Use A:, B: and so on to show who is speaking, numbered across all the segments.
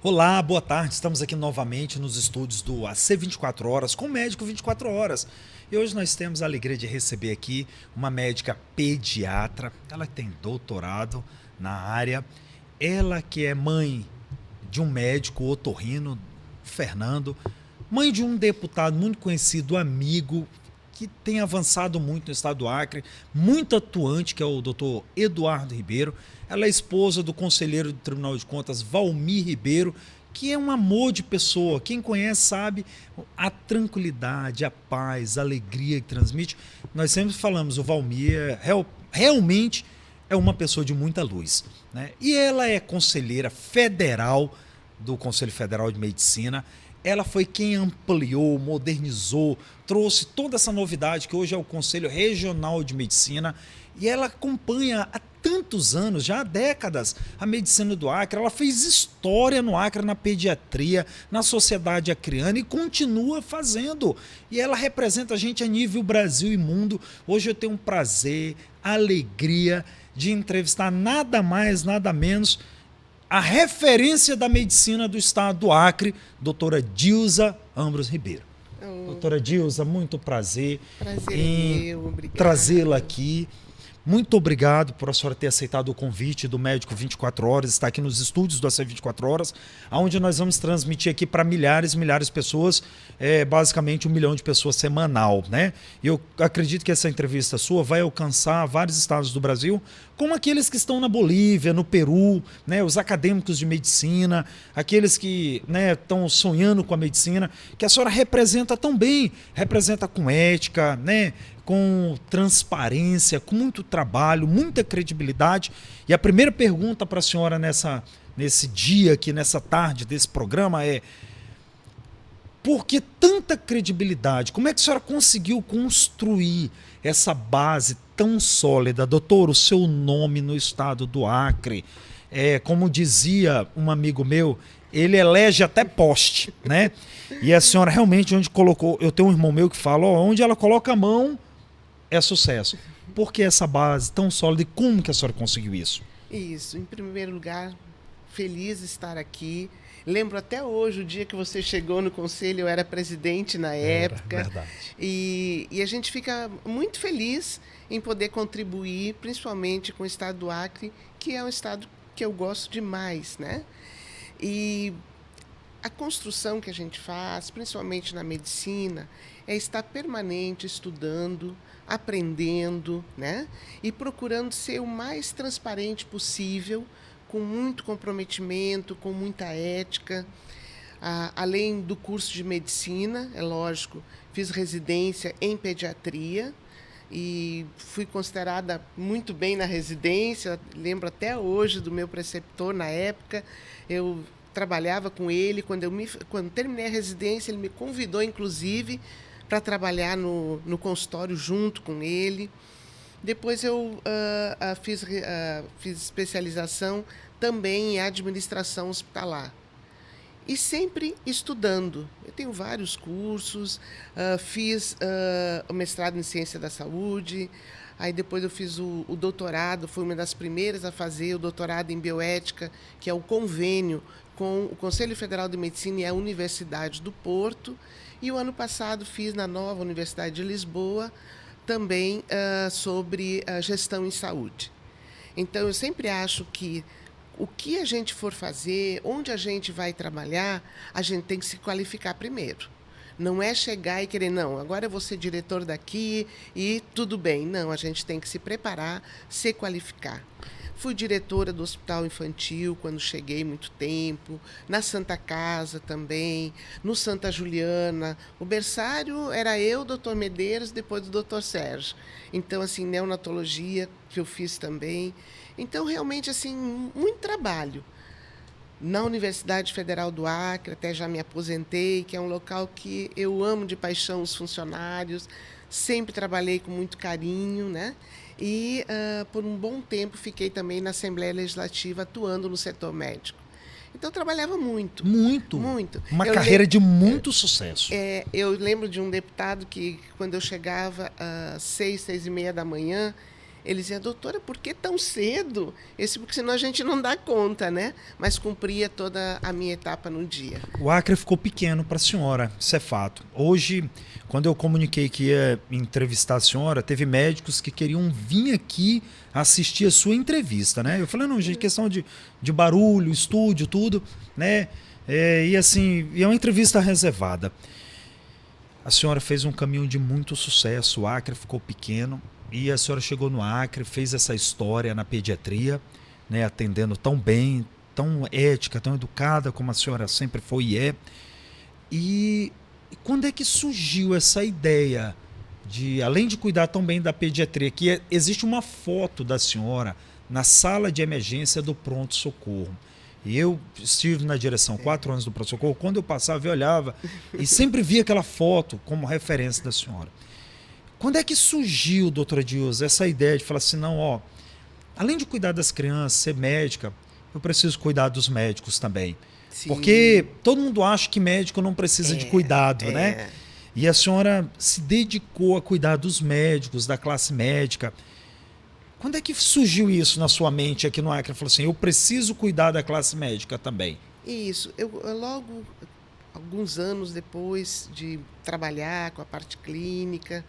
A: Olá, boa tarde. Estamos aqui novamente nos estúdios do AC 24 Horas com o Médico 24 Horas. E hoje nós temos a alegria de receber aqui uma médica pediatra. Ela tem doutorado na área. Ela que é mãe de um médico otorrino, Fernando, mãe de um deputado muito conhecido, amigo, que tem avançado muito no estado do Acre, muito atuante, que é o doutor Eduardo Ribeiro. Ela é esposa do conselheiro do Tribunal de Contas, Valmir Ribeiro, que é um amor de pessoa. Quem conhece sabe a tranquilidade, a paz, a alegria que transmite. Nós sempre falamos, o Valmir realmente é uma pessoa de muita luz, né? E ela é conselheira federal do Conselho Federal de Medicina. Ela foi quem ampliou, modernizou, trouxe toda essa novidade que hoje é o Conselho Regional de Medicina, e ela acompanha há tantos anos, já há décadas, a medicina do Acre. Ela fez história no Acre, na pediatria, na sociedade acreana, e continua fazendo. E ela representa a gente a nível Brasil e mundo. Hoje eu tenho um prazer, alegria de entrevistar nada mais, nada menos a referência da medicina do estado do Acre, doutora Dilza Ambros Ribeiro. Doutora Dilza, muito prazer
B: em
A: trazê-la aqui. Muito obrigado por a senhora ter aceitado o convite do Médico 24 Horas, estar aqui nos estúdios do AC 24 Horas, onde nós vamos transmitir aqui para milhares e milhares de pessoas, basicamente 1 milhão de pessoas semanal, né? E eu acredito que essa entrevista sua vai alcançar vários estados do Brasil, como aqueles que estão na Bolívia, no Peru, né? Os acadêmicos de medicina, aqueles que, né, estão sonhando com a medicina, que a senhora representa tão bem, representa com ética, né? Com transparência, com muito trabalho, muita credibilidade. E a primeira pergunta para a senhora nesse dia aqui, nessa tarde desse programa é: por que tanta credibilidade? Como é que a senhora conseguiu construir essa base tão sólida? Doutor, o seu nome no estado do Acre, como dizia um amigo meu, ele elege até poste, né? E a senhora realmente, onde colocou... Eu tenho um irmão meu que fala, onde ela coloca a mão é sucesso. Por que essa base tão sólida e como que a senhora conseguiu isso?
B: Isso, em primeiro lugar, feliz de estar aqui. Lembro até hoje o dia que você chegou no conselho, eu era presidente na época.
A: Verdade.
B: E a gente fica muito feliz em poder contribuir, principalmente com o estado do Acre, que é um estado que eu gosto demais, né? E a construção que a gente faz, principalmente na medicina, é estar permanente estudando, aprendendo, né? E procurando ser o mais transparente possível, com muito comprometimento, com muita ética. Além do curso de medicina, é lógico, fiz residência em pediatria e fui considerada muito bem na residência. Lembro até hoje do meu preceptor na época. Eu trabalhava com ele. Quando terminei a residência, ele me convidou, inclusive, para trabalhar no consultório junto com ele. Depois eu fiz especialização também em administração hospitalar. E sempre estudando. Eu tenho vários cursos, fiz o mestrado em ciência da saúde, aí depois eu fiz o doutorado, fui uma das primeiras a fazer o doutorado em bioética, que é o convênio com o Conselho Federal de Medicina e a Universidade do Porto. E o ano passado fiz na nova Universidade de Lisboa também sobre gestão em saúde. Então, eu sempre acho que o que a gente for fazer, onde a gente vai trabalhar, a gente tem que se qualificar primeiro. Não é chegar e querer, não, agora eu vou ser diretor daqui e tudo bem. Não, a gente tem que se preparar, se qualificar. Fui diretora do Hospital Infantil quando cheguei, muito tempo, na Santa Casa também, no Santa Juliana. O berçário era eu, o doutor Medeiros, depois do doutor Sérgio. Então, assim, neonatologia, que eu fiz também. Então, realmente, assim, muito trabalho. Na Universidade Federal do Acre, até já me aposentei, que é um local que eu amo de paixão os funcionários, sempre trabalhei com muito carinho, né? E, por um bom tempo, fiquei também na Assembleia Legislativa, atuando no setor médico. Então, eu trabalhava muito.
A: Muito.
B: Muito.
A: Uma carreira de muito sucesso.
B: Eu lembro de um deputado que, quando eu chegava às 6, 6:30 da manhã, Ele dizia, doutora, por que tão cedo? Porque senão a gente não dá conta, né? Mas cumpria toda a minha etapa no dia.
A: O Acre ficou pequeno para a senhora, isso é fato. Hoje, quando eu comuniquei que ia entrevistar a senhora, teve médicos que queriam vir aqui assistir a sua entrevista, né? Eu falei, não, gente, questão de barulho, estúdio, tudo, né? E assim, é uma entrevista reservada. A senhora fez um caminho de muito sucesso, o Acre ficou pequeno e a senhora chegou no Acre, fez essa história na pediatria, né, atendendo tão bem, tão ética, tão educada como a senhora sempre foi e é. E quando é que surgiu essa ideia de, além de cuidar tão bem da pediatria, que existe uma foto da senhora na sala de emergência do pronto-socorro. E eu estive na direção 4 anos do pronto-socorro, quando eu passava eu olhava e sempre via aquela foto como referência da senhora. Quando é que surgiu, doutora Dilza, essa ideia de falar assim, não, ó, além de cuidar das crianças, ser médica, eu preciso cuidar dos médicos também. Sim. Porque todo mundo acha que médico não precisa de cuidado, né? E a senhora se dedicou a cuidar dos médicos, da classe médica. Quando é que surgiu isso na sua mente aqui no Acre? Falou assim, eu preciso cuidar da classe médica também.
B: Isso. Eu logo, alguns anos depois de trabalhar com a parte clínica,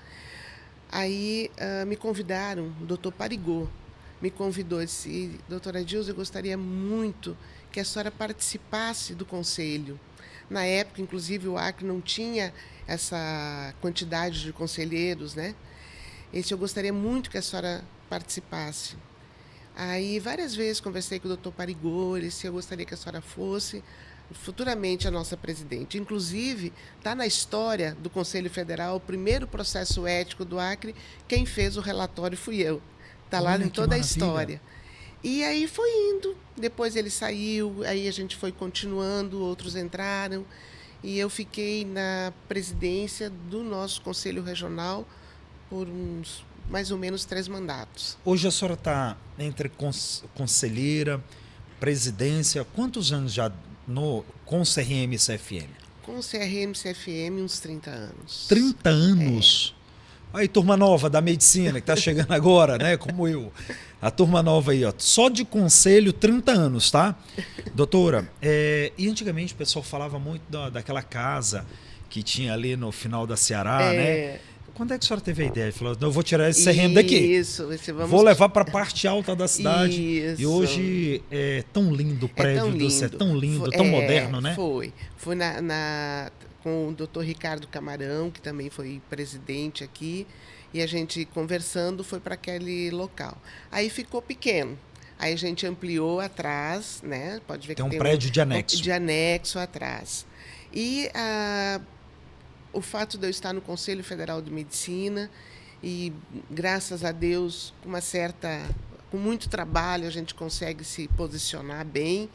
B: aí me convidaram, o doutor Parigô me convidou e disse, doutora Dilza, eu gostaria muito que a senhora participasse do conselho. Na época, inclusive, o Acre não tinha essa quantidade de conselheiros, né? Eu gostaria muito que a senhora participasse. Aí, várias vezes, conversei com o doutor Parigô, ele disse, eu gostaria que a senhora fosse futuramente a nossa presidente. Inclusive, está na história do Conselho Federal, o primeiro processo ético do Acre, quem fez o relatório fui eu. Está lá em toda a história. E aí foi indo, depois ele saiu, aí a gente foi continuando, outros entraram, e eu fiquei na presidência do nosso Conselho Regional por uns mais ou menos 3 mandatos.
A: Hoje a senhora está entre conselheira, presidência, quantos anos já com o CRM e CFM?
B: Com o CRM e CFM, uns 30 anos.
A: 30 anos? Aí, turma nova da medicina, que está chegando agora, né? Como eu. A turma nova aí, ó. Só de conselho, 30 anos, tá? Doutora, e antigamente o pessoal falava muito daquela casa que tinha ali no final da Ceará, né? Quando é que a senhora teve a ideia? Falou, eu vou tirar esse CRM daqui.
B: Isso.
A: Vou levar para a parte alta da cidade.
B: Isso.
A: E hoje é tão lindo o prédio do CE, tão lindo, tão moderno, né?
B: Foi com o doutor Ricardo Camarão, que também foi presidente aqui, e a gente conversando foi para aquele local. Aí ficou pequeno. Aí a gente ampliou atrás, né? Pode ver que
A: tem um prédio de anexo.
B: De anexo atrás. E o fato de eu estar no Conselho Federal de Medicina e, graças a Deus, com muito trabalho, a gente consegue se posicionar bem.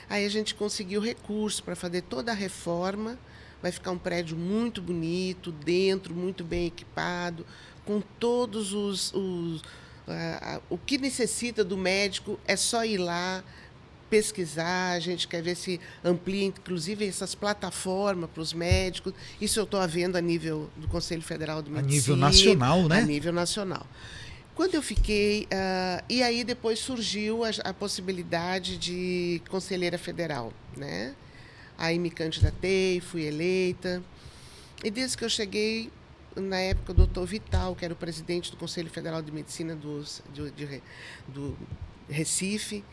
B: Aí a gente conseguiu recurso para fazer toda a reforma. Vai ficar um prédio muito bonito, dentro, muito bem equipado, com todos o que necessita do médico, é só ir lá, pesquisar, a gente quer ver se amplia, inclusive, essas plataformas para os médicos. Isso eu estou havendo a nível do Conselho Federal de Medicina.
A: A nível nacional, né?
B: A nível nacional. Quando eu fiquei... e aí depois surgiu a possibilidade de conselheira federal, né? Aí me candidatei, fui eleita. E desde que eu cheguei, na época, o doutor Vital, que era o presidente do Conselho Federal de Medicina do Recife,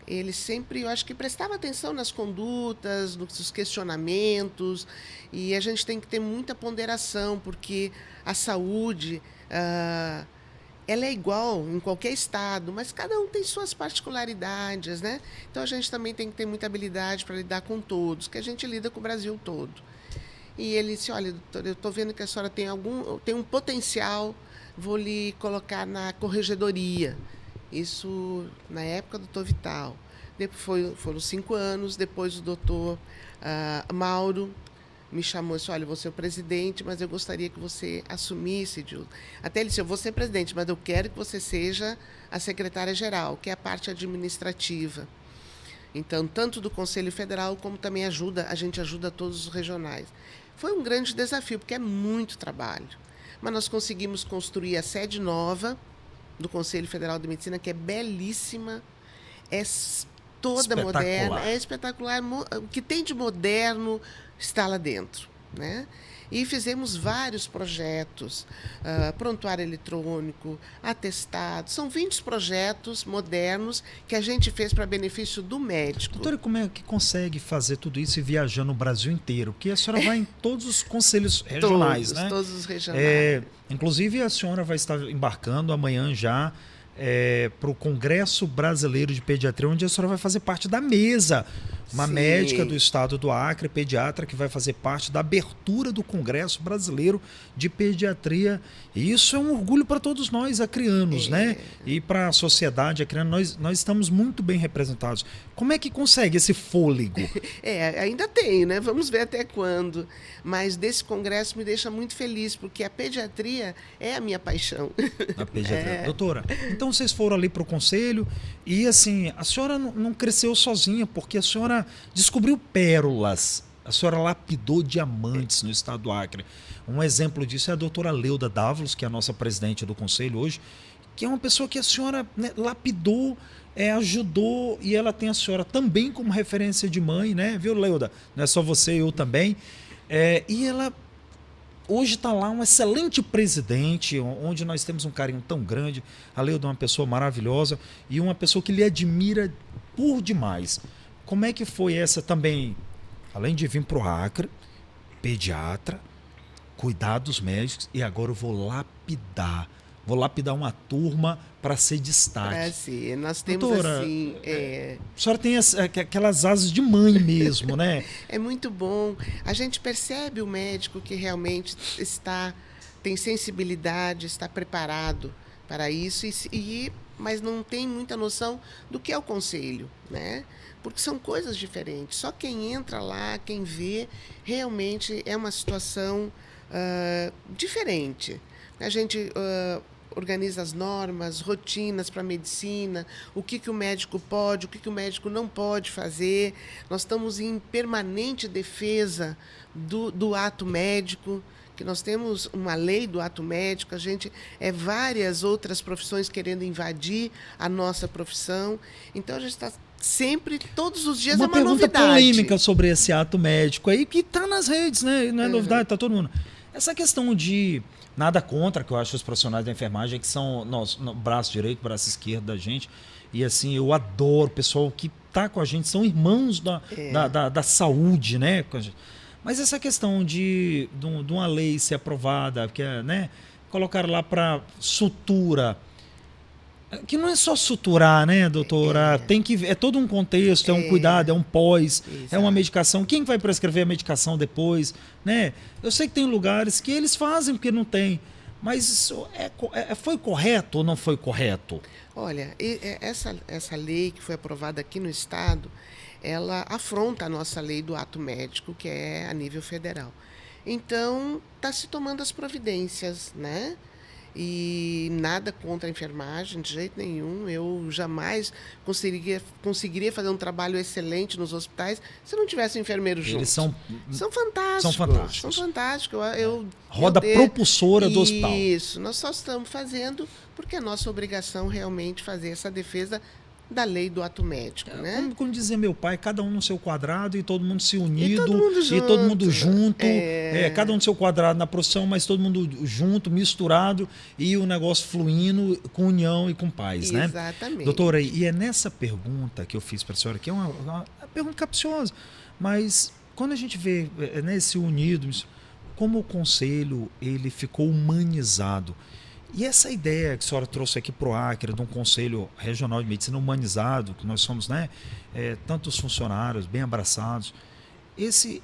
B: ele sempre, eu acho que prestava atenção nas condutas, nos questionamentos, e a gente tem que ter muita ponderação, porque a saúde, ela é igual em qualquer estado, mas cada um tem suas particularidades, né? Então a gente também tem que ter muita habilidade para lidar com todos, que a gente lida com o Brasil todo. E ele disse, olha, doutor, eu estou vendo que a senhora tem um potencial, vou lhe colocar na corregedoria. Isso na época do doutor Vital. Depois foram 5 anos, depois o doutor Mauro me chamou e disse, olha, eu vou ser o presidente, mas eu gostaria que você assumisse. Até ele disse, eu vou ser presidente, mas eu quero que você seja a secretária-geral, que é a parte administrativa. Então, tanto do Conselho Federal, como também a gente ajuda todos os regionais. Foi um grande desafio, porque é muito trabalho. Mas nós conseguimos construir a sede nova, do Conselho Federal de Medicina, que é belíssima, é toda
A: Espetacular.
B: moderna, é espetacular. O que tem de moderno está lá dentro, né? E fizemos vários projetos, prontuário eletrônico, atestado. São 20 projetos modernos que a gente fez para benefício do médico.
A: Doutora, como é que consegue fazer tudo isso e viajar no Brasil inteiro? Porque a senhora vai em todos os conselhos regionais, né?
B: Todos os regionais.
A: Inclusive, a senhora vai estar embarcando amanhã já para o Congresso Brasileiro de Pediatria, onde a senhora vai fazer parte da mesa. Uma
B: Sim.
A: médica do estado do Acre, pediatra, que vai fazer parte da abertura do Congresso Brasileiro de Pediatria. E isso é um orgulho para todos nós, acrianos, né? E para a sociedade acriana, nós estamos muito bem representados. Como é que consegue esse fôlego?
B: Ainda tem, né? Vamos ver até quando. Mas desse congresso me deixa muito feliz, porque a pediatria é a minha paixão.
A: A pediatria. Doutora, então vocês foram ali para o conselho e, assim, a senhora não cresceu sozinha, porque a senhora descobriu pérolas, a senhora lapidou diamantes no estado do Acre. Um exemplo disso é a doutora Leuda Dávalos, que é a nossa presidente do conselho hoje, que é uma pessoa que a senhora, né, lapidou, ajudou, e ela tem a senhora também como referência de mãe, né? Viu, Leuda? Não é só você, eu também. E ela hoje está lá um excelente presidente, onde nós temos um carinho tão grande. A Leuda é uma pessoa maravilhosa e uma pessoa que lhe admira por demais. Como é que foi essa também, além de vir para o Acre, pediatra, cuidar dos médicos, e agora eu vou lapidar uma turma para ser destaque.
B: Nós temos,
A: doutora,
B: assim...
A: A senhora tem aquelas asas de mãe mesmo, né?
B: É muito bom. A gente percebe o médico que realmente tem sensibilidade, está preparado para isso, mas não tem muita noção do que é o conselho, né? Porque são coisas diferentes. Só quem entra lá, quem vê, realmente é uma situação diferente. A gente organiza as normas, rotinas para a medicina, o que o médico pode, o que o médico não pode fazer. Nós estamos em permanente defesa do ato médico, que nós temos uma lei do ato médico, a gente várias outras profissões querendo invadir a nossa profissão. Então, a gente está sempre, todos os dias, uma
A: pergunta
B: novidade.
A: Polêmica sobre esse ato médico aí, que está nas redes, né? Não é novidade, está todo mundo. Essa questão de... Nada contra, que eu acho os profissionais da enfermagem, que são no braço direito, braço esquerdo da gente. E assim, eu adoro o pessoal que está com a gente, são irmãos da saúde, né? Mas essa questão de uma lei ser aprovada, que né, colocaram lá para sutura, que não é só suturar, né, doutora? É todo um contexto, é um cuidado, é um pós,
B: Exato.
A: É uma medicação. Quem vai prescrever a medicação depois, né? Eu sei que tem lugares que eles fazem porque não tem, mas isso foi correto ou não foi correto?
B: Olha, essa lei que foi aprovada aqui no Estado, ela afronta a nossa lei do ato médico, que é a nível federal. Então, está se tomando as providências, né? E nada contra a enfermagem, de jeito nenhum. Eu jamais conseguiria fazer um trabalho excelente nos hospitais se não tivesse enfermeiro junto.
A: Eles são
B: fantásticos.
A: São fantásticos.
B: São fantásticos.
A: Roda propulsora do hospital.
B: Isso, nós só estamos fazendo porque é nossa obrigação realmente fazer essa defesa da lei do ato médico, né?
A: Como dizia meu pai, cada um no seu quadrado e todo mundo se unido,
B: e todo mundo
A: junto, cada um no seu quadrado na profissão, mas todo mundo junto, misturado, e o negócio fluindo com união e com paz, né?
B: Exatamente.
A: Doutora, e é nessa pergunta que eu fiz para a senhora, que é uma pergunta capciosa, mas quando a gente vê esse unido, como o conselho ele ficou humanizado. E essa ideia que a senhora trouxe aqui para o Acre, de um Conselho Regional de Medicina humanizado, que nós somos, né, tantos funcionários bem abraçados,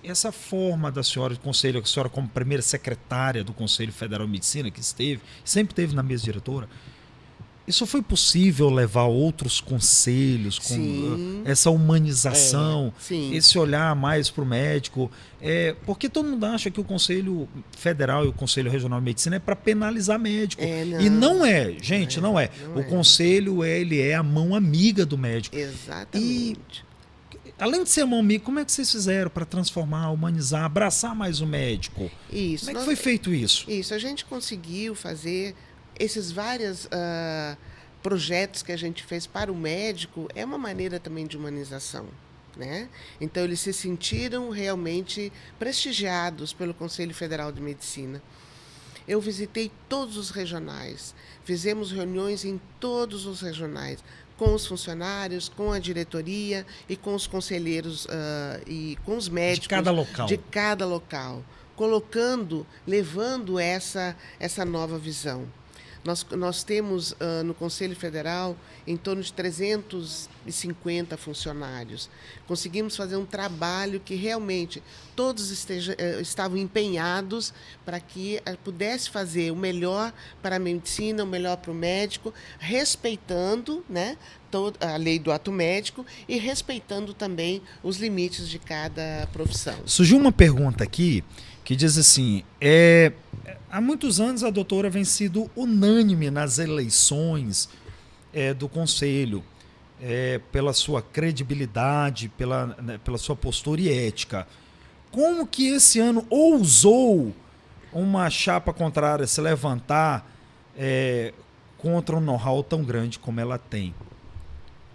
A: essa forma da senhora de conselho, a senhora como primeira secretária do Conselho Federal de Medicina, que sempre esteve na mesa diretora, isso foi possível levar outros conselhos com essa humanização, esse olhar mais para o médico? Porque todo mundo acha que o Conselho Federal e o Conselho Regional de Medicina é para penalizar médico. E não é, gente, não é. O Conselho ele é a mão amiga do médico.
B: Exatamente.
A: E, além de ser a mão amiga, como é que vocês fizeram para transformar, humanizar, abraçar mais o médico?
B: Isso.
A: Como é que foi feito isso?
B: Isso, a gente conseguiu fazer esses vários projetos que a gente fez para o médico é uma maneira também de humanização, né? Então, eles se sentiram realmente prestigiados pelo Conselho Federal de Medicina. Eu visitei todos os regionais, fizemos reuniões em todos os regionais, com os funcionários, com a diretoria e com os conselheiros e com os médicos de cada local, levando essa nova visão. Nós temos no Conselho Federal em torno de 350 funcionários. Conseguimos fazer um trabalho que realmente todos estavam empenhados para que pudesse fazer o melhor para a medicina, o melhor para o médico, respeitando, né, a lei do ato médico e respeitando também os limites de cada profissão.
A: Surgiu uma pergunta aqui que diz assim, há muitos anos a doutora vem sido unânime nas eleições do Conselho, pela sua credibilidade, pela sua postura e ética. Como que esse ano ousou uma chapa contrária se levantar contra um know-how tão grande como ela tem?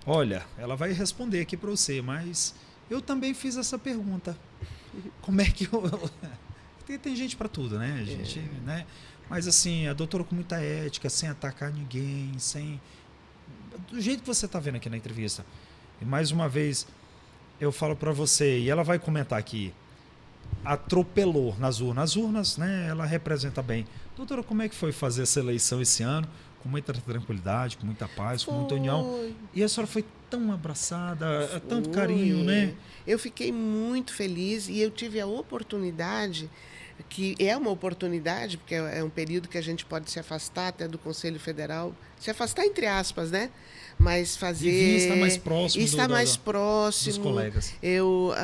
A: Olha, ela vai responder aqui para você, mas eu também fiz essa pergunta. Como é que eu... Tem gente para tudo, né? Gente, né? Mas assim, a doutora com muita ética, sem atacar ninguém, do jeito que você está vendo aqui na entrevista. E mais uma vez, eu falo para você, e ela vai comentar aqui, atropelou nas urnas. As urnas, né? Ela representa bem. Doutora, como é que foi fazer essa eleição esse ano? Com muita tranquilidade, com muita paz, com muita união. E a senhora foi tão abraçada, tanto carinho, né?
B: Eu fiquei muito feliz e eu tive a oportunidade, que é uma oportunidade, porque é um período que a gente pode se afastar até do Conselho Federal, se afastar entre aspas, né? Mas fazer...
A: E estar mais próximo.
B: Dos
A: colegas.
B: Eu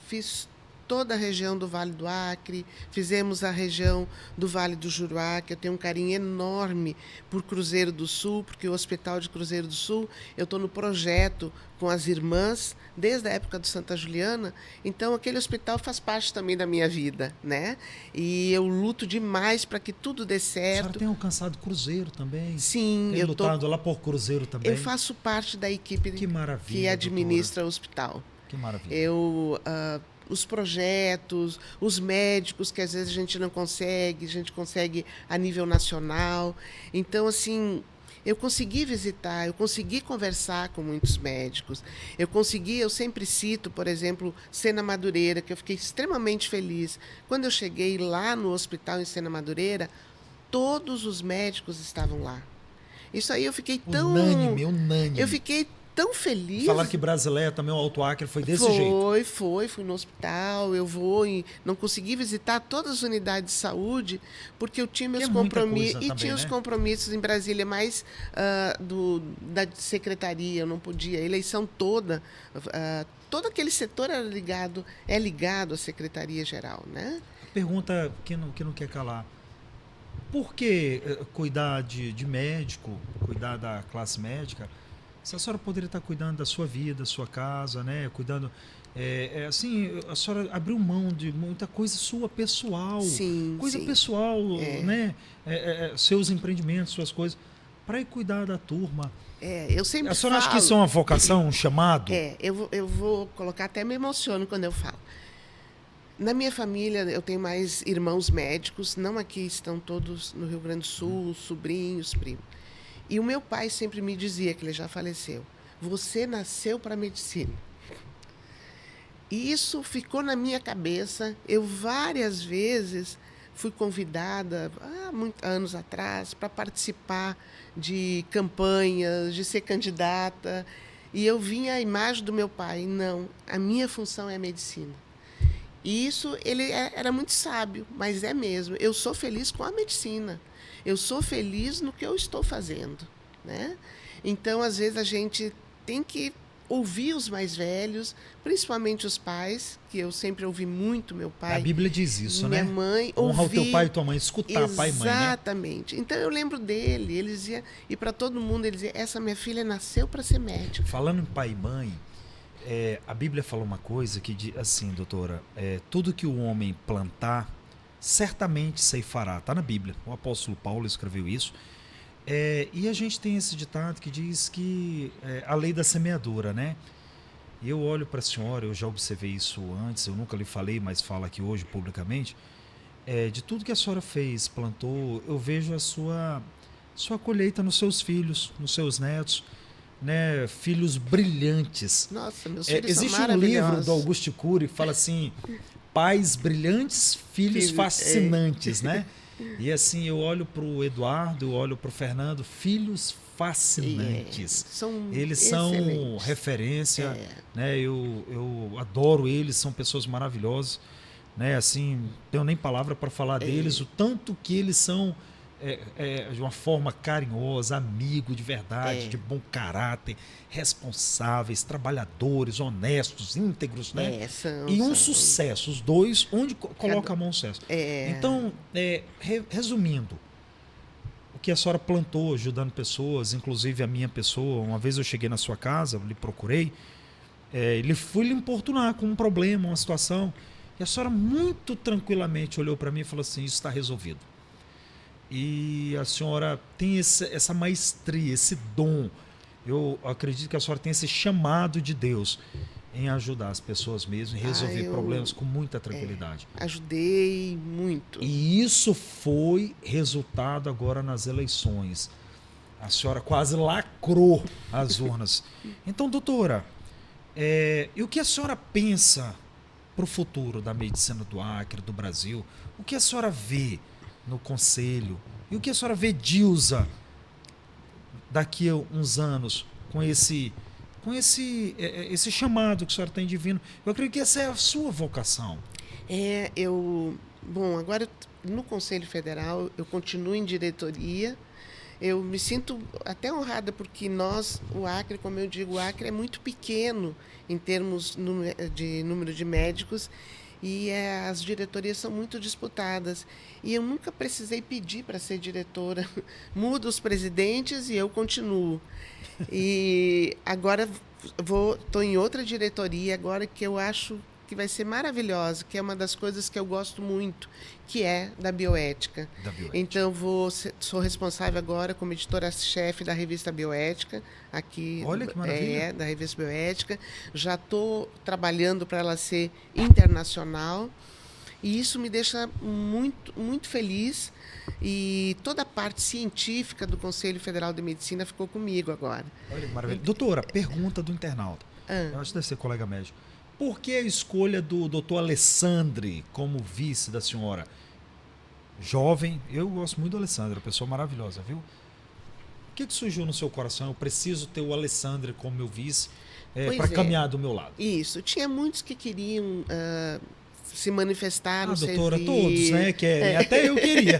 B: fiz toda a região do Vale do Acre, fizemos a região do Vale do Juruá, que eu tenho um carinho enorme por Cruzeiro do Sul, porque o Hospital de Cruzeiro do Sul, eu estou no projeto com as irmãs, desde a época do Santa Juliana, então aquele hospital faz parte também da minha vida, né? E eu luto demais para que tudo dê certo. A
A: senhora tem alcançado Cruzeiro também?
B: Sim.
A: Tem lutado lá por Cruzeiro também?
B: Eu faço parte da equipe que administra o hospital.
A: Que maravilha.
B: Os projetos, os médicos que às vezes a gente não consegue, a gente consegue a nível nacional. Então, assim, eu consegui visitar, eu consegui conversar com muitos médicos. Eu sempre cito, por exemplo, Sena Madureira, que eu fiquei extremamente feliz. Quando eu cheguei lá no hospital em Sena Madureira, todos os médicos estavam lá. Isso aí eu fiquei tão...
A: Unânime.
B: Eu fiquei tão feliz.
A: Falaram que Brasileia também, o Alto Acre, foi desse jeito.
B: Fui no hospital, não consegui visitar todas as unidades de saúde, porque eu tinha meus compromissos, e tinha os compromissos em Brasília, mais da secretaria, eu não podia, a eleição toda, todo aquele setor é ligado à Secretaria-Geral, né?
A: Pergunta que não quer calar. Por que cuidar de médico, cuidar da classe médica, se a senhora poderia estar cuidando da sua vida, da sua casa, né? Cuidando, assim, a senhora abriu mão de muita coisa sua pessoal,
B: sim,
A: pessoal, né? Seus empreendimentos, suas coisas, para ir cuidar da turma.
B: Eu sempre
A: A senhora acha que isso é uma vocação, um chamado?
B: Eu vou colocar, até me emociono quando eu falo. Na minha família, eu tenho mais irmãos médicos, não aqui, estão todos no Rio Grande do Sul, sobrinhos, primos. E o meu pai sempre me dizia, que ele já faleceu, você nasceu para a medicina. E isso ficou na minha cabeça. Eu várias vezes fui convidada, há muitos anos atrás, para participar de campanhas, de ser candidata. E eu vinha a imagem do meu pai, não, a minha função é a medicina. E isso, ele era muito sábio, mas é mesmo. Eu sou feliz com a medicina. Eu sou feliz no que eu estou fazendo, né? Então, às vezes, a gente tem que ouvir os mais velhos, principalmente os pais, que eu sempre ouvi muito meu pai.
A: A Bíblia diz isso,
B: minha
A: né?
B: Mãe,
A: honrar o teu pai e tua mãe, escutar pai e mãe, né?
B: Exatamente. Então, eu lembro dele, ele dizia, e para todo mundo, ele dizia, essa minha filha nasceu para ser médica.
A: Falando em pai e mãe, a Bíblia fala uma coisa que, assim, doutora, tudo que o homem plantar, certamente ceifará. Está na Bíblia. O apóstolo Paulo escreveu isso. E a gente tem esse ditado que diz que a lei da semeadura, né? E eu olho para a senhora, eu já observei isso antes, eu nunca lhe falei, mas falo aqui hoje publicamente. De tudo que a senhora fez, plantou, eu vejo a sua colheita nos seus filhos, nos seus netos, né? Filhos brilhantes.
B: Nossa, meus filhos são
A: Existe um
B: maravilhosos.
A: livro do Augusto Cury que fala assim: pais brilhantes, filhos fascinantes, né? E assim, eu olho para o Eduardo, eu olho para o Fernando, filhos fascinantes. Eles são referência, né? Eu adoro eles, são pessoas maravilosas, né? Assim, não tenho nem palavra para falar deles, o tanto que eles são de uma forma carinhosa, amigo de verdade, de bom caráter, responsáveis, trabalhadores, honestos, íntegros, né? Sucesso, os dois, onde coloca a mão no sucesso. Então, resumindo, o que a senhora plantou, ajudando pessoas, inclusive a minha pessoa, uma vez eu cheguei na sua casa, lhe procurei, fui lhe importunar com um problema, uma situação, e a senhora muito tranquilamente olhou para mim e falou assim: isso está resolvido. E a senhora tem essa maestria, esse dom. Eu acredito que a senhora tem esse chamado de Deus em ajudar as pessoas mesmo, em resolver problemas com muita tranquilidade.
B: Ajudei muito.
A: E isso foi resultado agora nas eleições. A senhora quase lacrou as urnas. Então, doutora, e o que a senhora pensa para o futuro da medicina do Acre, do Brasil? O que a senhora vê no conselho? E o que a senhora vê Dilza daqui a uns anos com esse chamado que a senhora tem divino? Eu acredito que essa é a sua vocação.
B: Bom, agora no Conselho Federal eu continuo em diretoria. Eu me sinto até honrada porque o Acre, como eu digo, o Acre é muito pequeno em termos de número de médicos. E as diretorias são muito disputadas. E eu nunca precisei pedir para ser diretora. Mudo os presidentes e eu continuo. E agora estou em outra diretoria, agora que eu acho que vai ser maravilhosa, que é uma das coisas que eu gosto muito, que é da bioética. Então, sou responsável agora como editora-chefe da revista Bioética, aqui.
A: Olha que maravilha.
B: Da revista Bioética. Já estou trabalhando para ela ser internacional, e isso me deixa muito, muito feliz. E toda a parte científica do Conselho Federal de Medicina ficou comigo agora.
A: Olha que maravilha. Doutora, pergunta do internauta. Eu acho que deve ser colega médico. Por que a escolha do doutor Alessandri como vice da senhora? Jovem, eu gosto muito do Alessandri, pessoa maravilhosa, viu? O que surgiu no seu coração? Eu preciso ter o Alessandri como meu vice para caminhar do meu lado.
B: Isso, tinha muitos que queriam se manifestar no
A: doutora,
B: serviço.
A: todos, né? Querem. Até eu queria.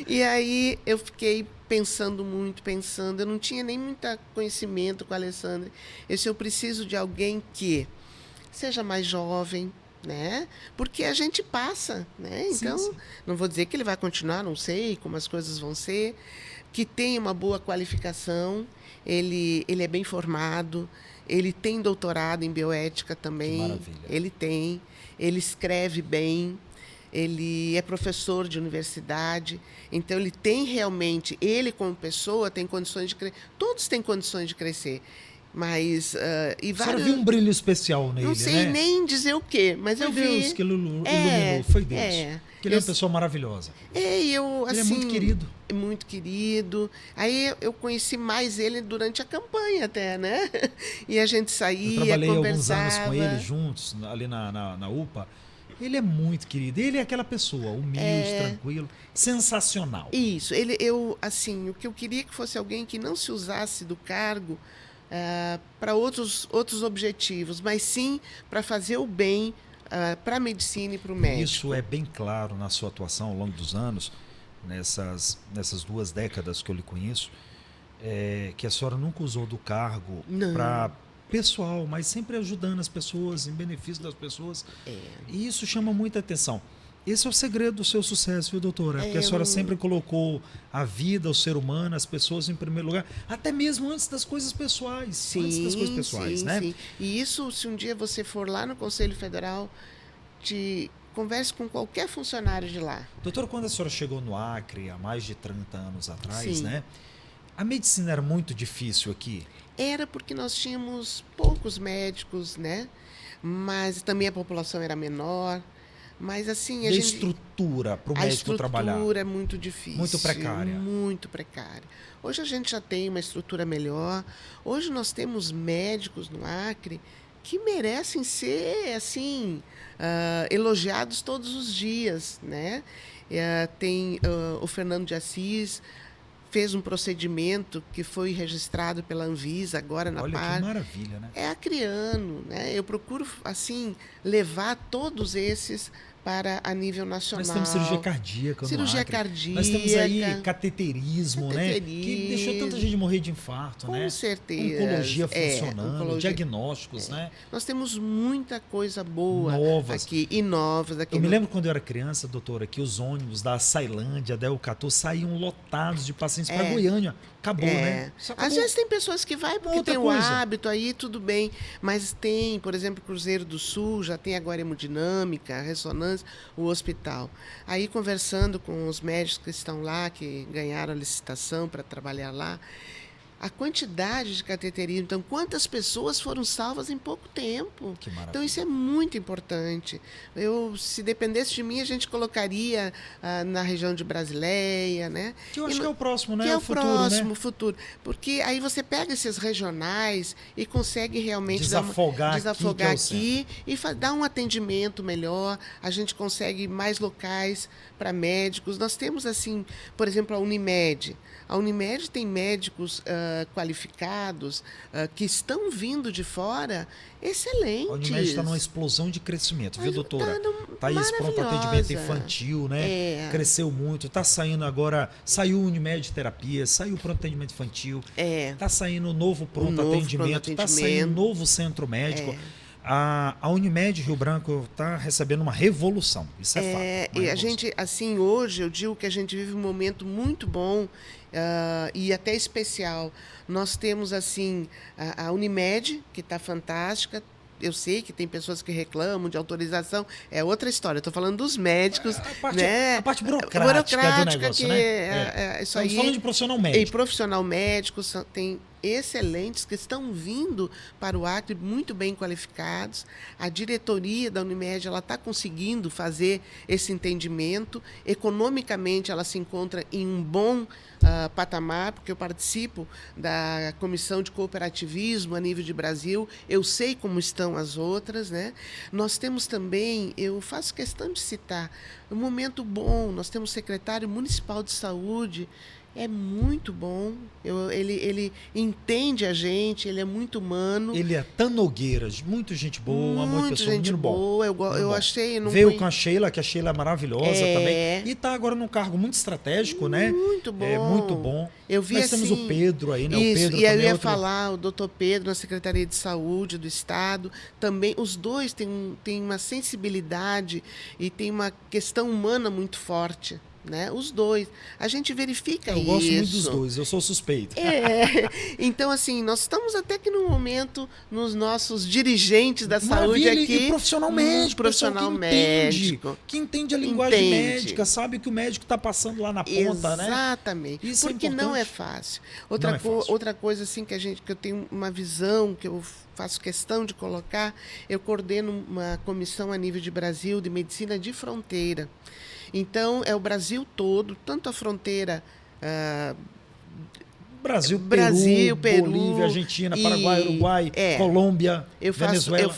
B: E aí eu fiquei pensando, eu não tinha nem muito conhecimento com a Alessandra. Eu preciso de alguém que seja mais jovem, né? Porque a gente passa, né? Então, sim. Não vou dizer que ele vai continuar, não sei como as coisas vão ser, que tenha uma boa qualificação, ele é bem formado, ele tem doutorado em bioética também.
A: Que maravilha.
B: Ele escreve bem, ele é professor de universidade, então ele tem realmente, ele como pessoa tem condições de crescer, todos têm condições de crescer, mas...
A: A senhora viu um brilho especial nele,
B: não sei, né? Nem dizer o quê, mas
A: foi
B: eu vi...
A: Foi Deus que iluminou, foi Deus. Ele é uma pessoa maravilhosa.
B: Ele
A: é muito querido.
B: Muito querido. Aí eu conheci mais ele durante a campanha até, né? E a gente saía, conversava.
A: Eu trabalhei alguns anos com ele juntos, ali na UPA. Ele é muito querido. Ele é aquela pessoa humilde, tranquilo, sensacional.
B: Isso. O que eu queria que fosse alguém que não se usasse do cargo para outros objetivos, mas sim para fazer o bem para a medicina e para o médico.
A: Isso é bem claro na sua atuação ao longo dos anos, nessas 2 décadas que eu lhe conheço, que a senhora nunca usou do cargo para pessoal, mas sempre ajudando as pessoas, em benefício das pessoas. E isso chama muita atenção. Esse é o segredo do seu sucesso, viu, doutora? Porque a senhora sempre colocou a vida, o ser humano, as pessoas em primeiro lugar, até mesmo antes das coisas pessoais.
B: Sim,
A: antes das coisas pessoais,
B: sim,
A: né?
B: Sim. E isso, se um dia você for lá no Conselho Federal, converse com qualquer funcionário de lá.
A: Doutora, quando a senhora chegou no Acre, há mais de 30 anos atrás,
B: Sim.
A: né? A medicina era muito difícil aqui?
B: Era porque nós tínhamos poucos médicos, né? Mas também a população era menor. Mas assim,
A: E a estrutura para o médico trabalhar?
B: A estrutura é muito difícil.
A: Muito precária.
B: Muito precária. Hoje a gente já tem uma estrutura melhor. Hoje nós temos médicos no Acre que merecem ser, assim, elogiados todos os dias, né? Tem o Fernando de Assis, fez um procedimento que foi registrado pela Anvisa agora na
A: Olha
B: PAR.
A: que maravilha, né?
B: É acreano, né? Eu procuro, assim, levar todos esses para a nível nacional.
A: Nós temos cirurgia cardíaca
B: Cirurgia
A: no Acre.
B: cardíaca.
A: Nós temos aí cateterismo, né? Que deixou tanta gente morrer de infarto, né?
B: Com certeza.
A: Oncologia funcionando,
B: oncologia.
A: diagnósticos, né?
B: Nós temos muita coisa boa
A: Novas.
B: aqui e novas aqui.
A: Eu me lembro quando eu era criança, doutora, que os ônibus da Sailândia, da Eucatu, saíam lotados de pacientes para Goiânia. Acabou, né? Isso acabou.
B: Às vezes tem pessoas que vai porque
A: Outra
B: tem o
A: coisa.
B: hábito aí, tudo bem. Mas tem, por exemplo, Cruzeiro do Sul, já tem agora hemodinâmica, ressonância, o hospital. Aí conversando com os médicos que estão lá, que ganharam a licitação para trabalhar lá, a quantidade de cateterismo, então quantas pessoas foram salvas em pouco tempo.
A: Que maravilha.
B: Então isso é muito importante. Se dependesse de mim, a gente colocaria na região de Brasileia, né?
A: Que eu acho que é o próximo, né?
B: Que é o
A: futuro,
B: próximo,
A: né?
B: futuro. Porque aí você pega esses regionais e consegue realmente
A: Desafogar
B: aqui e dar um atendimento melhor. A gente consegue mais locais para médicos. Nós temos, assim, por exemplo, a Unimed. A Unimed tem médicos qualificados que estão vindo de fora excelentes.
A: A Unimed está numa explosão de crescimento, viu, doutora? Tá aí esse pronto
B: maravilhosa.
A: atendimento infantil, né? Cresceu muito. Tá saindo agora, saiu o Unimed Terapia, saiu o pronto atendimento infantil. Tá saindo o novo pronto atendimento, tá saindo o novo centro médico. A Unimed Rio Branco está recebendo uma revolução, isso é fato.
B: E a gente, assim, hoje eu digo que a gente vive um momento muito bom e até especial. Nós temos, assim, a Unimed, que está fantástica. Eu sei que tem pessoas que reclamam de autorização, é outra história. Estou falando dos médicos,
A: a parte burocrática do negócio,
B: que
A: né?
B: Isso aí.
A: Estamos falando de profissional médico.
B: E profissional médico, tem excelentes que estão vindo para o Acre muito bem qualificados. A diretoria da Unimed está conseguindo fazer esse entendimento. Economicamente, ela se encontra em um bom patamar, porque eu participo da Comissão de Cooperativismo a nível de Brasil, eu sei como estão as outras, né? Nós temos também, eu faço questão de citar, um momento bom, nós temos o secretário municipal de saúde, é muito bom, ele entende a gente, ele é muito humano.
A: Ele é Tanogueiras, muito gente boa, uma
B: muito
A: pessoa,
B: gente boa, eu achei...
A: Veio com a Sheila, que a Sheila é maravilhosa também, e está agora num cargo muito estratégico, né?
B: Muito bom.
A: É muito bom.
B: Eu vi,
A: Nós
B: assim,
A: temos o Pedro aí, né?
B: Isso,
A: o Pedro
B: e eu
A: também
B: ia falar, o doutor Pedro, na Secretaria de Saúde do Estado, também, os dois têm uma sensibilidade e têm uma questão humana muito forte. Né? Os dois. A gente verifica isso.
A: Eu gosto muito dos dois, eu sou suspeito.
B: Então, assim, nós estamos até que no momento, nos nossos dirigentes da saúde aqui.
A: E profissional médico,
B: profissional médico.
A: Que entende a linguagem médica, sabe que o médico está passando lá na ponta, né?
B: Exatamente.
A: Isso
B: porque não é fácil. Outra coisa, assim, que eu tenho uma visão, que eu faço questão de colocar, eu coordeno uma comissão a nível de Brasil de medicina de fronteira. Então, é o Brasil todo, tanto a fronteira...
A: Brasil, Peru, Bolívia, Argentina, Paraguai, Uruguai, Colômbia, Venezuela.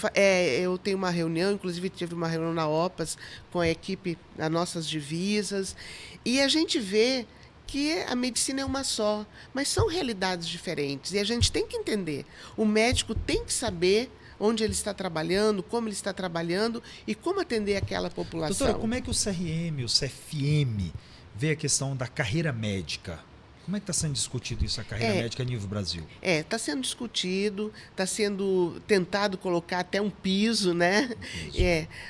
B: Eu tenho uma reunião, inclusive tive uma reunião na OPAS com a equipe das nossas divisas, e a gente vê que a medicina é uma só, mas são realidades diferentes, e a gente tem que entender. O médico tem que saber onde ele está trabalhando, como ele está trabalhando e como atender aquela população.
A: Doutora, como é que o CRM, o CFM, vê a questão da carreira médica? Como é que está sendo discutido isso, a carreira médica a nível Brasil?
B: Está sendo discutido, está sendo tentado colocar até um piso, né?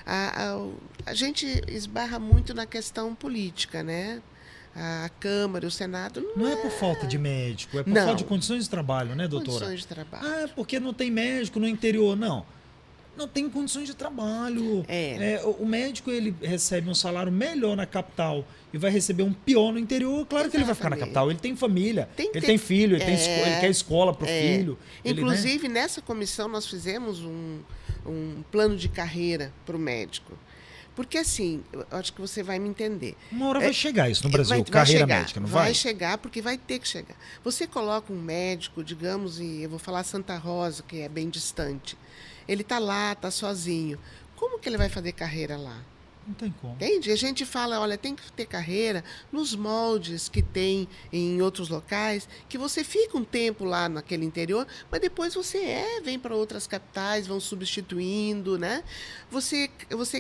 B: A gente esbarra muito na questão política, né? A Câmara, o Senado...
A: Não é por falta de médico, é por falta de condições de trabalho, né, doutora?
B: Condições de trabalho.
A: Porque não tem médico no interior, não. não tem condições de trabalho.
B: É.
A: O médico ele recebe um salário melhor na capital e vai receber um pior no interior. Claro que ele vai ficar na
B: Exatamente.
A: capital. Ele tem família,
B: Tem que
A: ele
B: ter-
A: tem filho, ele quer escola para o filho. Ele, né?
B: Inclusive, nessa comissão, nós fizemos um plano de carreira para o médico. Porque, assim, eu acho que você vai me entender.
A: Uma hora vai chegar isso no Brasil,
B: Vai
A: carreira
B: chegar,
A: médica, não vai?
B: Vai chegar, porque vai ter que chegar. Você coloca um médico, digamos, e eu vou falar Santa Rosa, que é bem distante. Ele está lá, está sozinho. Como que ele vai fazer carreira lá?
A: Não tem como.
B: Entende? A gente fala, olha, tem que ter carreira nos moldes que tem em outros locais, que você fica um tempo lá naquele interior, mas depois você vem para outras capitais, vão substituindo, né? Você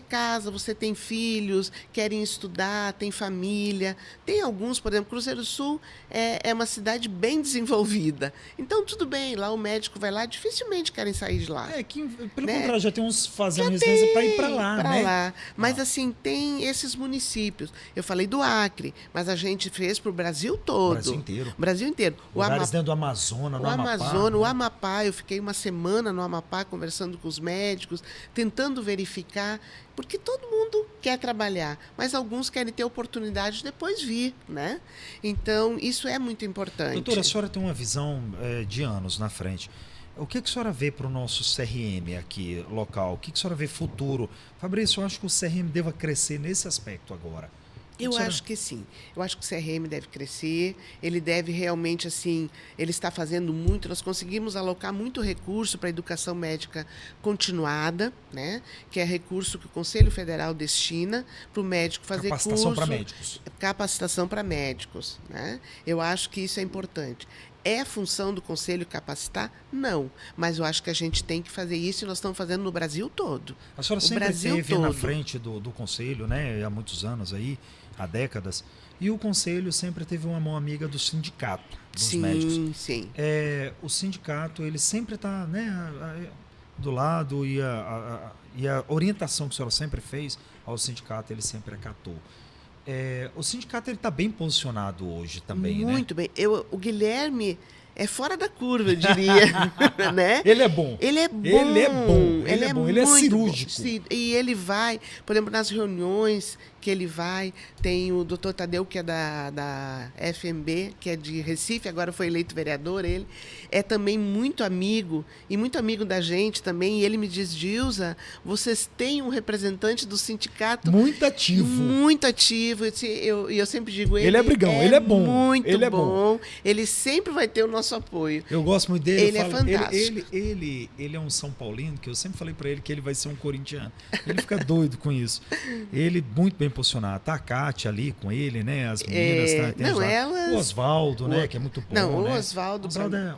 B: casa, você tem filhos, querem estudar, tem família. Tem alguns, por exemplo, Cruzeiro do Sul é uma cidade bem desenvolvida. Então, tudo bem, lá o médico vai lá, dificilmente querem sair de lá.
A: Pelo
B: Né?
A: contrário, já tem uns fazendo residência para ir para lá,
B: Pra
A: né?
B: lá. Mas assim, tem esses municípios. Eu falei do Acre, mas a gente fez para o Brasil todo.
A: Brasil inteiro.
B: Brasil inteiro.
A: Lugares dentro do Amazonas, no
B: o
A: Amapá.
B: Amazonas,
A: né?
B: o Amapá, eu fiquei uma semana no Amapá conversando com os médicos, tentando verificar, porque todo mundo quer trabalhar, mas alguns querem ter oportunidade de depois vir, né? Então, isso é muito importante.
A: Doutora, a senhora tem uma visão de anos na frente. O que a senhora vê para o nosso CRM aqui, local? O que a senhora vê futuro? Fabrício, eu acho que o CRM deva crescer nesse aspecto agora.
B: Eu acho que sim. Eu acho que o CRM deve crescer, ele deve realmente, assim, ele está fazendo muito. Nós conseguimos alocar muito recurso para a educação médica continuada, né? Que é recurso que o Conselho Federal destina para o médico fazer
A: Capacitação
B: curso.
A: para médicos.
B: Capacitação para médicos, né? Eu acho que isso é importante. É função do Conselho capacitar? Não. Mas eu acho que a gente tem que fazer isso e nós estamos fazendo no Brasil todo.
A: A senhora
B: O
A: sempre
B: Brasil
A: esteve na
B: todo.
A: frente do Conselho, né? Há muitos anos aí, há décadas. E o Conselho sempre teve uma mão amiga do sindicato dos médicos.
B: Sim.
A: O sindicato, ele sempre está, né, do lado e a orientação que a senhora sempre fez ao sindicato, ele sempre acatou. O sindicato está bem posicionado hoje também,
B: Muito bem. O Guilherme é fora da curva, eu diria. Né?
A: Ele é bom.
B: Ele é bom.
A: Ele é bom. Ele é bom. Ele é
B: muito
A: cirúrgico.
B: bom. Sim, e ele vai, por exemplo, nas reuniões que ele vai, tem o doutor Tadeu, que é da FMB, que é de Recife, agora foi eleito vereador, ele é também muito amigo, e muito amigo da gente também, e ele me diz, Dilza, vocês têm um representante do sindicato
A: muito ativo.
B: Muito ativo. Eu sempre digo,
A: Ele é brigão, ele é bom.
B: Muito
A: ele é
B: bom. Ele sempre vai ter o nosso apoio.
A: Eu gosto muito dele.
B: Ele é fantástico.
A: Ele é um São Paulino, que eu sempre falei para ele que ele vai ser um corintiano. Ele fica doido com isso. Ele muito bem posicionado. Tá a Kátia ali com ele, né? As meninas. Tem
B: não, elas...
A: O Oswaldo, né? Que é muito bom.
B: Não,
A: né?
B: o Oswaldo...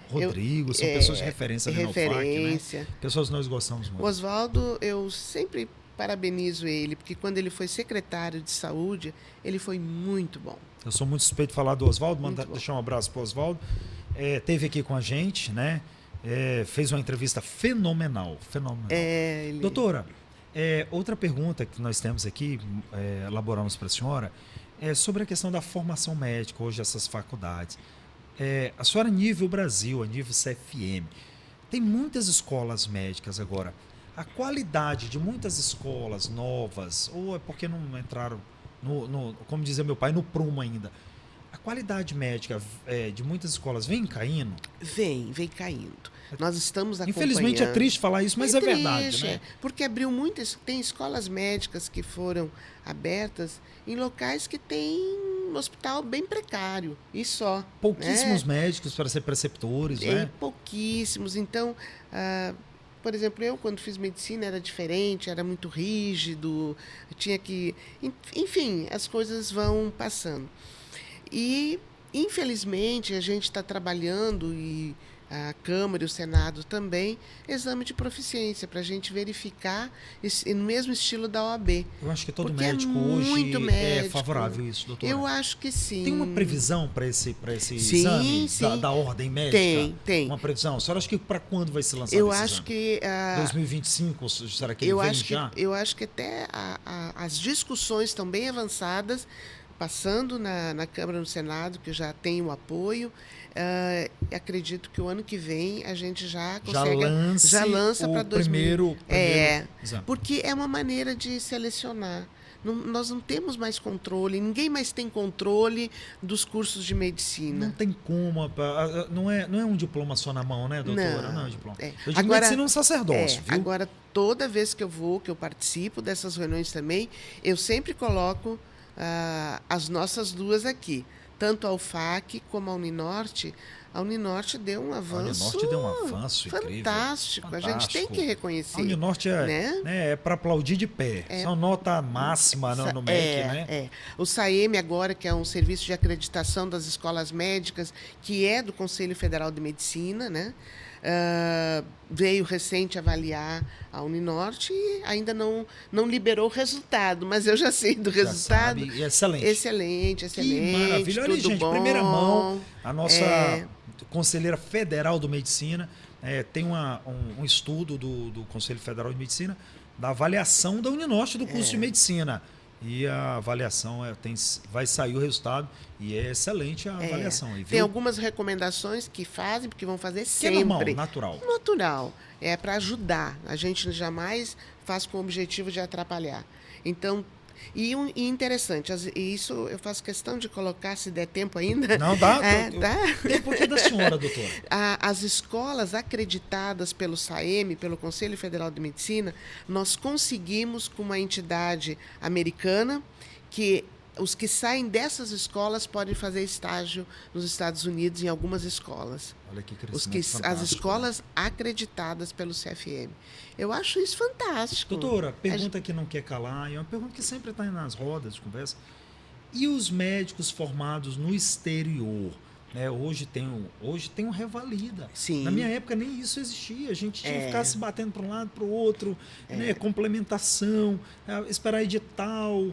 A: Rodrigo, são pessoas de referência dentro do FAC, né? Pessoas que nós gostamos muito.
B: O Oswaldo, eu sempre parabenizo ele, porque quando ele foi secretário de saúde, ele foi muito bom.
A: Eu sou muito suspeito de falar do Oswaldo, deixar um abraço para o Oswaldo. Teve aqui com a gente, né? Fez uma entrevista fenomenal. Doutora, outra pergunta que nós temos aqui, elaboramos para a senhora, é sobre a questão da formação médica, hoje essas faculdades. A senhora, a nível Brasil, a nível CFM, tem muitas escolas médicas agora. A qualidade de muitas escolas novas, ou é porque não entraram, como dizia meu pai, no prumo ainda, a qualidade médica de muitas escolas vem caindo?
B: Vem caindo. Nós estamos acompanhando.
A: Infelizmente é triste falar isso, mas é verdade, né?
B: Porque abriu muitas... Tem escolas médicas que foram abertas em locais que tem um hospital bem precário, e só.
A: Pouquíssimos médicos para ser preceptores, né?
B: Pouquíssimos. Então, por exemplo, eu quando fiz medicina era diferente, era muito rígido, tinha que... Enfim, as coisas vão passando. E, infelizmente, a gente está trabalhando, e a Câmara e o Senado também, exame de proficiência, para a gente verificar no mesmo estilo da OAB.
A: Eu acho que todo médico hoje é favorável a isso, doutora.
B: Eu acho que sim.
A: Tem uma previsão para esse exame da ordem médica?
B: Tem.
A: Uma previsão? A senhora acha que para quando vai ser lançado
B: eu
A: esse
B: acho
A: exame?
B: que
A: 2025, será que ele vem já?
B: Eu acho que até as discussões estão bem avançadas passando na Câmara, no Senado, que já tem o apoio. Acredito que o ano que vem a gente já consegue... Já lança para 2000.
A: Exato.
B: Porque é uma maneira de selecionar. Nós não temos mais controle, ninguém mais tem controle dos cursos de medicina.
A: Não tem como, não é um diploma só na mão, né, doutora? Não é um diploma. Eu digo
B: Agora,
A: medicina é um sacerdócio, viu?
B: Agora, toda vez que eu participo dessas reuniões também, eu sempre coloco as nossas duas aqui, tanto a UFAC como a Uninorte. A Uninorte deu um avanço, fantástico.
A: Incrível.
B: A gente tem que reconhecer.
A: A Uninorte é para aplaudir de pé. Só nota máxima no MEC, né?
B: O SAEME agora, que é um serviço de acreditação das escolas médicas, que é do Conselho Federal de Medicina, né? Veio recente avaliar a Uninorte e ainda não liberou o resultado, mas eu já sei do resultado.
A: Sabe. Excelente.
B: Excelente.
A: Que maravilha. Olha, gente,
B: bom.
A: Primeira mão, a nossa conselheira federal de medicina tem um estudo do Conselho Federal de Medicina da avaliação da Uninorte do curso de medicina. E a avaliação vai sair o resultado e é excelente a avaliação. Aí, viu?
B: Tem algumas recomendações que fazem, porque vão fazer sempre.
A: Que é normal, natural.
B: Natural. É para ajudar. A gente jamais faz com o objetivo de atrapalhar. Então, e interessante, isso eu faço questão de colocar, se der tempo ainda.
A: Não, dá.
B: Dá.
A: Tempo aqui da senhora, doutora.
B: As escolas acreditadas pelo SAEME, pelo Conselho Federal de Medicina, nós conseguimos com uma entidade americana que os que saem dessas escolas podem fazer estágio nos Estados Unidos em algumas escolas.
A: Olha que crescimento
B: As escolas acreditadas pelo CFM. Eu acho isso fantástico.
A: Doutora, pergunta que não quer calar, é uma pergunta que sempre está nas rodas de conversa. E os médicos formados no exterior? Hoje tem um Revalida.
B: Sim.
A: Na minha época nem isso existia. A gente tinha que ficar se batendo para um lado, para o outro, complementação, esperar edital,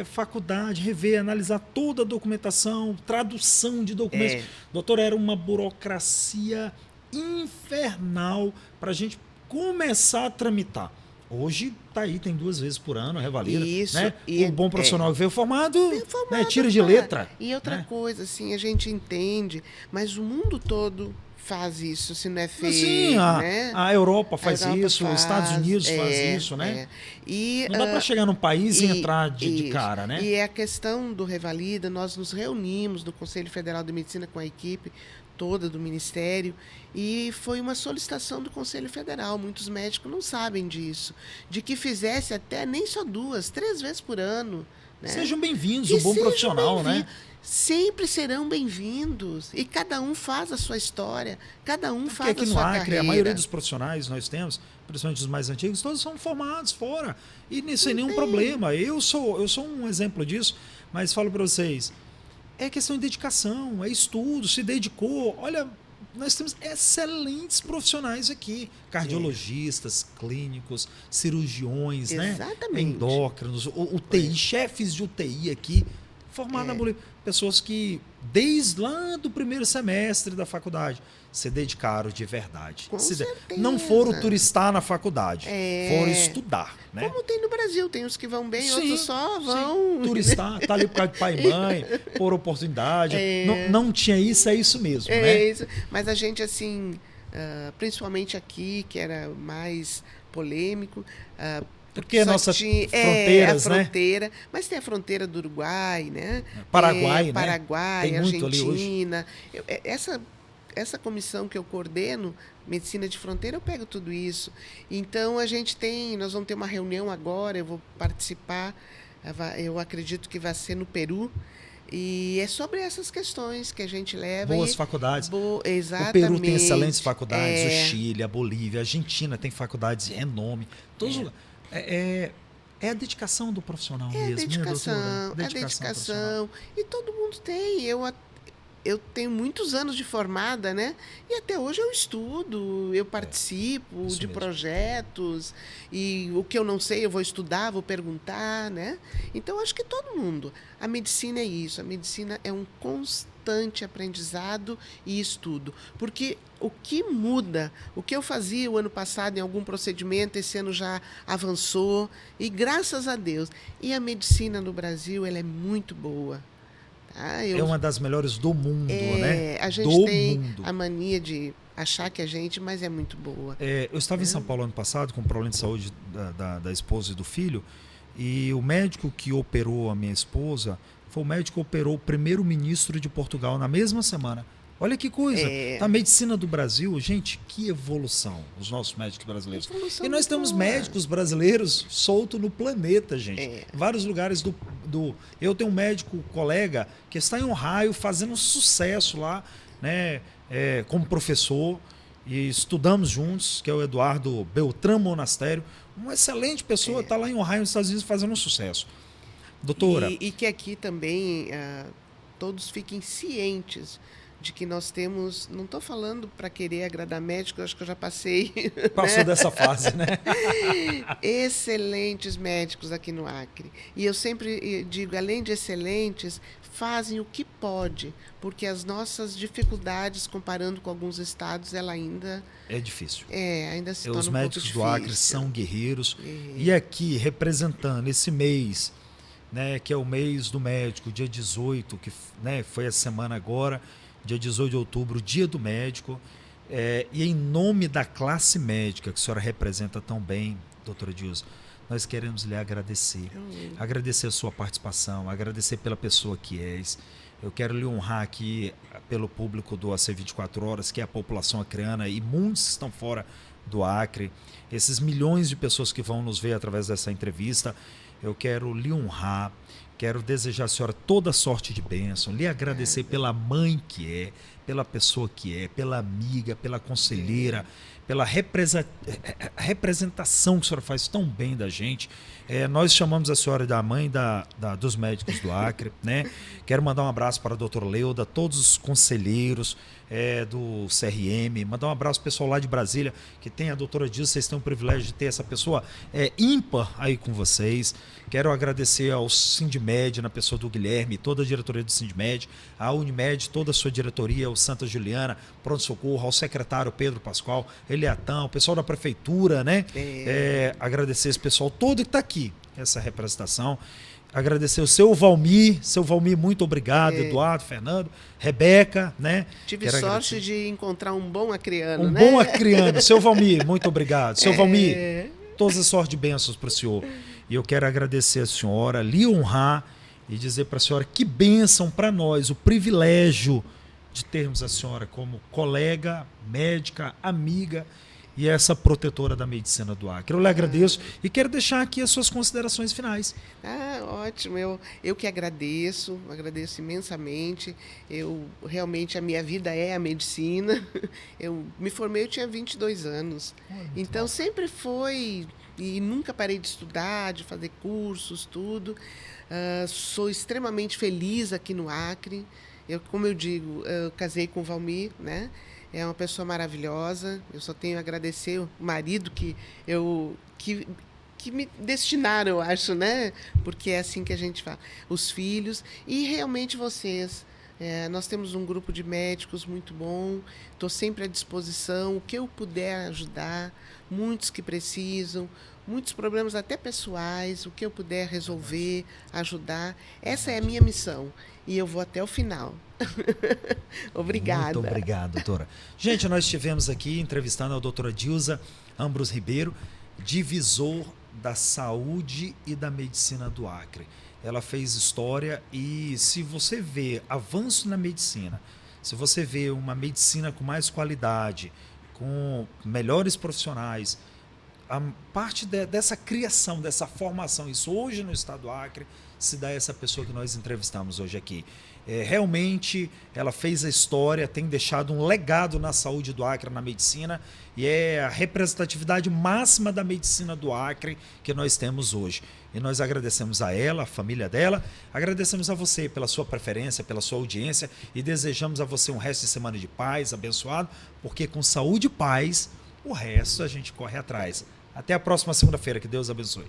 A: faculdade, rever, analisar toda a documentação, tradução de documentos. Doutor, era uma burocracia infernal para a gente começar a tramitar. Hoje está aí, tem 2 vezes por ano, revalida.
B: Isso.
A: Né? O bom profissional que veio formado tira de letra.
B: E outra coisa, assim, a gente entende, mas o mundo todo faz isso, se não é feito.
A: Sim,
B: né?
A: a Europa faz isso, os Estados Unidos faz isso, né?
B: E,
A: não dá para chegar num país e entrar de cara, né?
B: E a questão do Revalida, nós nos reunimos no Conselho Federal de Medicina com a equipe toda do Ministério, e foi uma solicitação do Conselho Federal. Muitos médicos não sabem disso, de que fizesse até nem só 2, 3 vezes por ano. Né?
A: Sejam bem-vindos, um bom profissional, né?
B: Sempre serão bem-vindos. E cada um faz a sua história, cada um faz a sua carreira. Porque aqui no Acre,
A: a maioria dos profissionais nós temos, principalmente os mais antigos, todos são formados fora. E sem nenhum problema. Eu sou um exemplo disso, mas falo para vocês, é questão de dedicação, é estudo, se dedicou. Olha, nós temos excelentes profissionais aqui. Cardiologistas, clínicos, cirurgiões,
B: exatamente,
A: né? Endócrinos, UTI, chefes de UTI aqui, formados na Bolívia. Pessoas que, desde lá do primeiro semestre da faculdade, se dedicaram de verdade.
B: Com certeza.
A: Não foram turistar na faculdade, foram estudar. Né?
B: Como tem no Brasil, tem os que vão bem, outros só vão...
A: Turistar, tá ali por causa de pai e mãe, por oportunidade. Não tinha isso, é isso mesmo. Né?
B: Isso. Mas a gente, assim, principalmente aqui, que era mais polêmico...
A: porque a nossa fronteiras,
B: a fronteira, né? Mas tem a fronteira do Uruguai, né?
A: Paraguai, né?
B: Paraguai, Argentina. Essa comissão que eu coordeno, Medicina de Fronteira, eu pego tudo isso. Então, nós vamos ter uma reunião agora, eu vou participar, eu acredito que vai ser no Peru, e é sobre essas questões que a gente leva.
A: Boas faculdades.
B: Exatamente.
A: O Peru tem excelentes faculdades, o Chile, a Bolívia, a Argentina tem faculdades de renome. Todos É a dedicação do profissional mesmo,
B: dedicação,
A: né,
B: a dedicação. E todo mundo tem. Eu tenho muitos anos de formada, né? E até hoje eu estudo, eu participo de projetos, e o que eu não sei eu vou estudar, vou perguntar, né? Então, acho que todo mundo. A medicina é isso, a medicina é um constante constante aprendizado e estudo. Porque o que muda, o que eu fazia o ano passado em algum procedimento, esse ano já avançou, e graças a Deus. E a medicina no Brasil, ela é muito boa. Tá?
A: É uma das melhores do mundo, né?
B: A gente
A: do
B: tem
A: mundo.
B: a mania de achar que a gente, mas é muito boa.
A: Eu estava em São Paulo ano passado com um problema de saúde da esposa e do filho, e o médico que operou a minha esposa foi o médico que operou o primeiro-ministro de Portugal na mesma semana. Olha que coisa. A medicina do Brasil, gente, que evolução, os nossos médicos brasileiros. E nós temos médicos brasileiros soltos no planeta, gente. Em vários lugares Eu tenho um médico colega que está em Ohio fazendo sucesso lá, né, como professor, e estudamos juntos, que é o Eduardo Beltrão Monastério. Uma excelente pessoa, está lá em Ohio, nos Estados Unidos, fazendo um sucesso. Doutora.
B: E que aqui também todos fiquem cientes de que nós temos, não estou falando para querer agradar médico, acho que eu já passei.
A: Passou, né, dessa fase, né?
B: Excelentes médicos aqui no Acre. E eu sempre digo, além de excelentes, fazem o que pode, porque as nossas dificuldades, comparando com alguns estados, ela ainda...
A: É difícil.
B: Ainda se torna
A: Os
B: um pouco
A: médicos
B: difícil.
A: do Acre são guerreiros. E aqui, representando esse mês, né, que é o mês do médico, dia 18, que, né, foi a semana agora, dia 18 de outubro, dia do médico, e em nome da classe médica que a senhora representa tão bem, doutora Dilza, nós queremos lhe agradecer. Agradecer a sua participação, agradecer pela pessoa que és. Eu quero lhe honrar aqui pelo público do AC 24 Horas, que é a população acreana e muitos que estão fora do Acre, esses milhões de pessoas que vão nos ver através dessa entrevista. Eu quero lhe honrar, quero desejar à senhora toda sorte de bênção, lhe agradecer pela mãe que é, pela pessoa que é, pela amiga, pela conselheira, pela representação que a senhora faz tão bem da gente. Nós chamamos a senhora da mãe dos médicos do Acre, né? Quero mandar um abraço para a doutora Leuda, todos os conselheiros do CRM, mandar um abraço pessoal lá de Brasília, que tem a doutora Dilza, vocês têm o privilégio de ter essa pessoa ímpar aí com vocês. Quero agradecer ao Sindmed, na pessoa do Guilherme, toda a diretoria do Sindmed, a Unimed, toda a sua diretoria, o Santa Juliana, Pronto Socorro, ao secretário Pedro Pascoal, Eliatão, o pessoal da prefeitura, né? Agradecer esse pessoal todo que está aqui, essa representação. Agradecer o seu Valmir, muito obrigado, Eduardo, Fernando, Rebeca, né?
B: Tive sorte de encontrar um bom acreano,
A: né?
B: Um
A: bom acreano. Seu Valmir, muito obrigado. Seu Valmir, todas as sortes de bênçãos para o senhor. E eu quero agradecer a senhora, lhe honrar e dizer para a senhora que bênção para nós, o privilégio de termos a senhora como colega, médica, amiga e essa protetora da medicina do Acre. Eu lhe agradeço e quero deixar aqui as suas considerações finais.
B: Ótimo. Eu que agradeço imensamente. Realmente, a minha vida é a medicina. Eu me formei, eu tinha 22 anos. Então, sempre foi, e nunca parei de estudar, de fazer cursos, tudo. Sou extremamente feliz aqui no Acre. Como eu digo, eu casei com o Valmir, né? É uma pessoa maravilhosa. Eu só tenho a agradecer o marido que me destinaram, eu acho, né? Porque é assim que a gente fala. Os filhos e realmente vocês. Nós temos um grupo de médicos muito bom. Estou sempre à disposição. O que eu puder ajudar. Muitos que precisam. Muitos problemas até pessoais. O que eu puder resolver, ajudar. Essa é a minha missão. E eu vou até o final. Obrigada.
A: Muito obrigado, doutora. Gente, nós estivemos aqui entrevistando a doutora Dilza Ambros Ribeiro, divisor da saúde e da medicina do Acre. Ela fez história e se você vê avanço na medicina, se você vê uma medicina com mais qualidade, com melhores profissionais, a parte dessa criação, dessa formação, isso hoje no estado do Acre, se dá a essa pessoa que nós entrevistamos hoje aqui. Realmente, ela fez a história, tem deixado um legado na saúde do Acre, na medicina, e é a representatividade máxima da medicina do Acre que nós temos hoje. E nós agradecemos a ela, a família dela, agradecemos a você pela sua preferência, pela sua audiência, e desejamos a você um resto de semana de paz, abençoado, porque com saúde e paz, o resto a gente corre atrás. Até a próxima segunda-feira, que Deus abençoe.